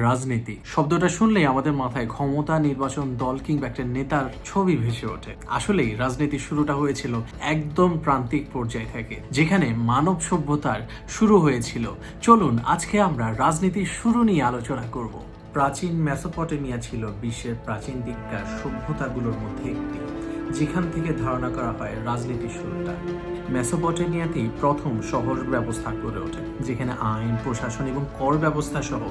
রাজনীতি শব্দটা শুনলেই আমাদের মাথায় ক্ষমতা, নির্বাচন, দল কিংবা একটা নেতার ছবি ভেসে ওঠে। আসলেই রাজনীতির শুরুটা হয়েছিল একদম প্রান্তিক পর্যায় থেকে, যেখানে মানব সভ্যতার শুরু হয়েছিল। চলুন আজকে আমরা রাজনীতির শুরু নিয়ে আলোচনা করব। প্রাচীন মেসোপটেমিয়া ছিল বিশ্বের প্রাচীন দিককার সভ্যতাগুলোর মধ্যে একটি, যেখান থেকে ধারণা করা হয় রাজনীতির শুরুটা। মেসোপটেমিয়াতেই প্রথম শহর ব্যবস্থা গড়ে ওঠে, যেখানে আইন, প্রশাসন এবং কর ব্যবস্থা সহ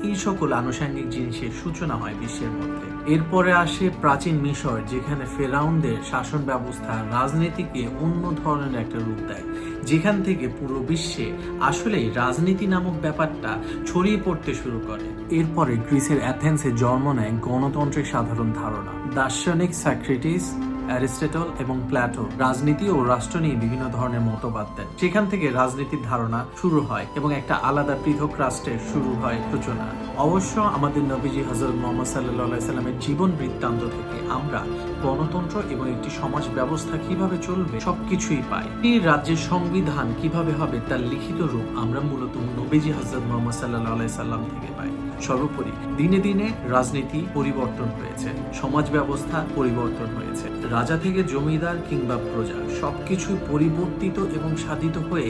এই সকল আনুষঙ্গিক জিনিসের সূচনা হয় বিশ্বের মধ্যে। এরপরে আসে প্রাচীন মিশর, যেখানে ফেরাউনদের শাসন ব্যবস্থা রাজনীতিকে অন্য ধরনের একটা রূপ দেয়, যেখান থেকে পুরো বিশ্বে আসলেই রাজনীতি নামক ব্যাপারটা ছড়িয়ে পড়তে শুরু করে। এরপরে গ্রিসের অ্যাথেন্সে জন্ম নেয় গণতন্ত্রের সাধারণ ধারণা। দার্শনিক সক্রেটিস, অ্যারিস্টটল এবং প্ল্যাটো রাজনীতি ও রাষ্ট্র নিয়ে বিভিন্ন ধরনের মতবাদ দেন। সেখান থেকে রাজনীতির ধারণা শুরু হয় এবং একটা আলাদা পৃথক রাষ্ট্রের শুরু হয় সূচনা। অবশ্য আমাদের নবীজি হযরত মুহাম্মদ সাল্লাল্লাহু আলাইহি সাল্লামের জীবন বৃত্তান্ত থেকে আমরা গণতন্ত্র এবং একটি সমাজ ব্যবস্থা কিভাবে চলবে সবকিছুই পাই। এই রাজ্যের সংবিধান কিভাবে হবে তার লিখিত রূপ আমরা মূলত নবীজি হযরত মুহাম্মদ সাল্লাল্লাহু আলাইহি সাল্লাম থেকে পাই। সর্বোপরি দিনে দিনে রাজনীতি পরিবর্তন হয়েছে, সমাজ ব্যবস্থা পরিবর্তন হয়েছে। রাজা থেকে জমিদার কিংবা প্রজা সবকিছু পরিবর্তিত এবং সাধিত হয়ে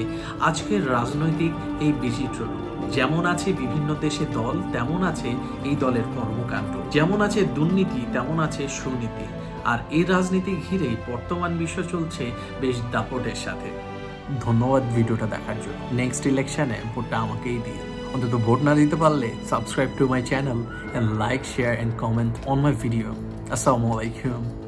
আজকের রাজনৈতিক এই বিচিত্র রূপ। যেমন আছে বিভিন্ন দেশে দল, তেমন আছে এই দলের কর্মকাণ্ড। যেমন আছে দুর্নীতি, তেমন আছে সুনীতি। আর এই রাজনীতি ঘিরেই বর্তমান বিশ্ব চলছে বেশ দাপটের সাথে। ধন্যবাদ ভিডিওটা দেখার জন্য। নেক্সট ইলেকশনে ভোটটা আমাকেই দিন। অন্তত ভোট না দিতে পারলে subscribe to my channel and like, share and comment on my video. Assalamu alaikum.